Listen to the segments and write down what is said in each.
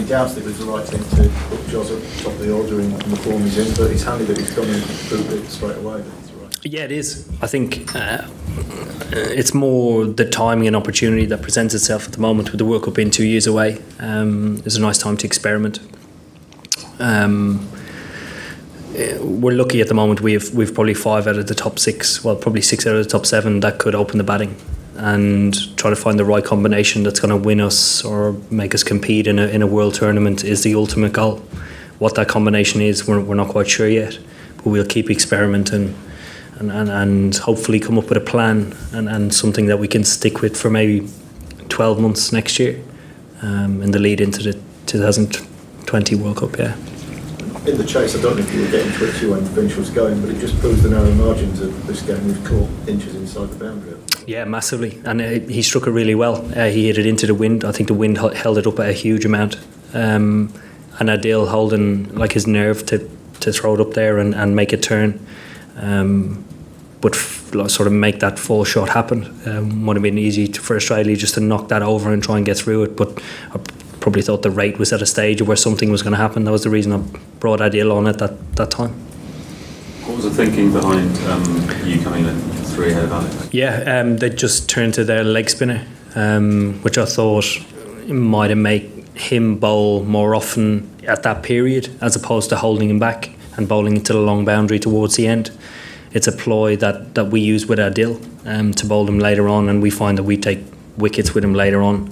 doubts that it was the right thing to put Jos at the top of the order in the form he's in, but he's handy that he's coming through it straight away. Yeah, it is. I think it's more the timing and opportunity that presents itself at the moment with the World Cup being 2 years away. It's a nice time to experiment. We're lucky at the moment. We've probably 5 out of the top 6, well, probably 6 out of the top 7 that could open the batting, and try to find the right combination that's going to win us or make us compete in a world tournament is the ultimate goal. What that combination is, we're not quite sure yet, but we'll keep experimenting and hopefully come up with a plan and something that we can stick with for maybe 12 months next year, in the lead into the 2020 World Cup. Yeah. In the chase, I don't know if you were getting twitchy when the finish was going, but it just proves the narrow margins of this game. We've caught inches inside the boundary. Yeah, massively, and he struck it really well. He hit it into the wind. I think the wind held it up a huge amount, and Adil holding like his nerve to throw it up there and make it turn. But sort of make that full shot happen would have been easy for Australia just to knock that over and try and get through it. But I probably thought the rate was at a stage where something was going to happen. That was the reason I brought Adil on at that time. What was the thinking behind you coming in 3 ahead of Alex? Yeah, they just turned to their leg spinner, which I thought might have made him bowl more often at that period as opposed to holding him back and bowling into the long boundary towards the end. It's a ploy that we use with Adil to bowl him later on, and we find that we take wickets with him later on.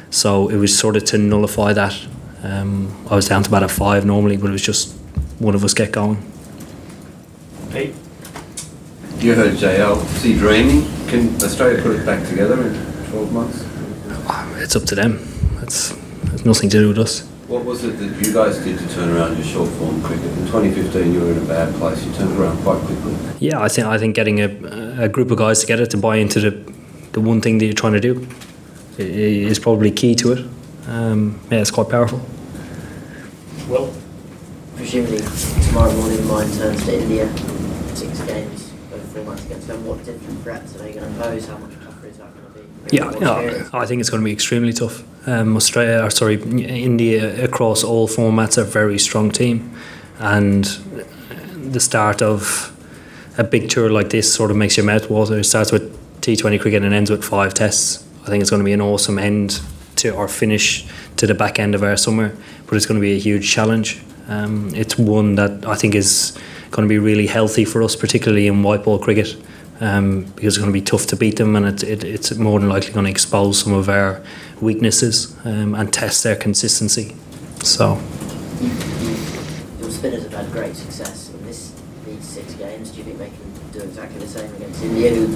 So it was sort of to nullify that. I was down to about a 5 normally, but it was just one of us get going. Pete? You heard JL. Is he dreaming? Can Australia put it back together in 12 months? It's up to them. It's nothing to do with us. What was it that you guys did to turn around your short form cricket? In 2015 you were in a bad place, you turned around quite quickly. Yeah, I think getting a group of guys together to buy into the one thing that you're trying to do is probably key to it. Yeah, it's quite powerful. Well, presumably tomorrow morning mine turns to India, 6 games over 4 months against them. What different threats are they going to pose? How much tougher is that going to be? Yeah, I think it's going to be extremely tough. India across all formats are a very strong team, and the start of a big tour like this sort of makes your mouth water. It starts with T20 cricket and ends with 5 tests. I think it's going to be an awesome end to our finish to the back end of our summer, but it's going to be a huge challenge. It's one that I think is going to be really healthy for us, particularly in white ball cricket. Because it's going to be tough to beat them, and it's more than likely going to expose some of our weaknesses and test their consistency. So, your spinners have had great success in these 6 games. Do you think they can do exactly the same against India, who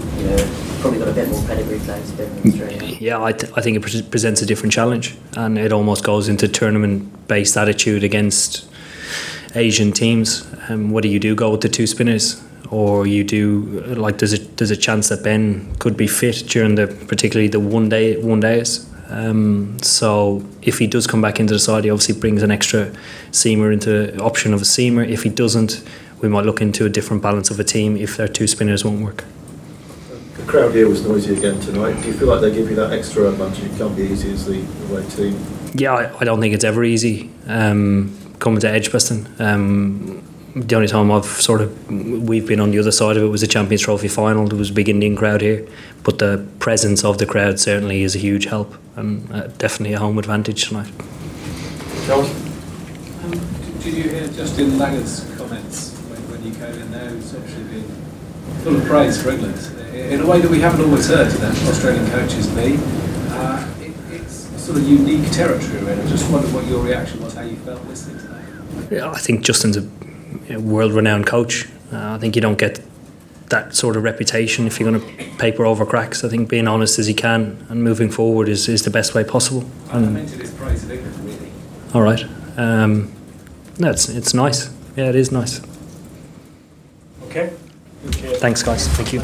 probably got a bit more pedigree playing spin than Australia? Yeah, I think it presents a different challenge, and it almost goes into tournament-based attitude against Asian teams. What do you do? Go with the 2 spinners? Or you do, like, there's a chance that Ben could be fit during particularly the one days. So if he does come back into the side, he obviously brings an extra seamer into the option of a seamer. If he doesn't, we might look into a different balance of a team if their 2 spinners won't work. The crowd here was noisy again tonight. Do you feel like they give you that extra advantage? It can't be easy as the away team. Yeah, I don't think it's ever easy coming to Edgbaston. The only time we've been on the other side of it was the Champions Trophy final. There was a big Indian crowd here, but the presence of the crowd certainly is a huge help, and definitely a home advantage tonight. John? Did you hear Justin Lager's comments when you came in there? He's obviously been full of praise for England in a way that we haven't always heard Australian coaches be. It's sort of unique territory, really. I just wondered what your reaction was, how you felt listening to that. Yeah, I think Justin's a world-renowned coach. I think you don't get that sort of reputation if you're going to paper over cracks. I think being honest as he can and moving forward is the best way possible. I meant it as praise of England, really. All right. No, it's nice. Yeah, it is nice. Okay. Thanks, guys. Thank you.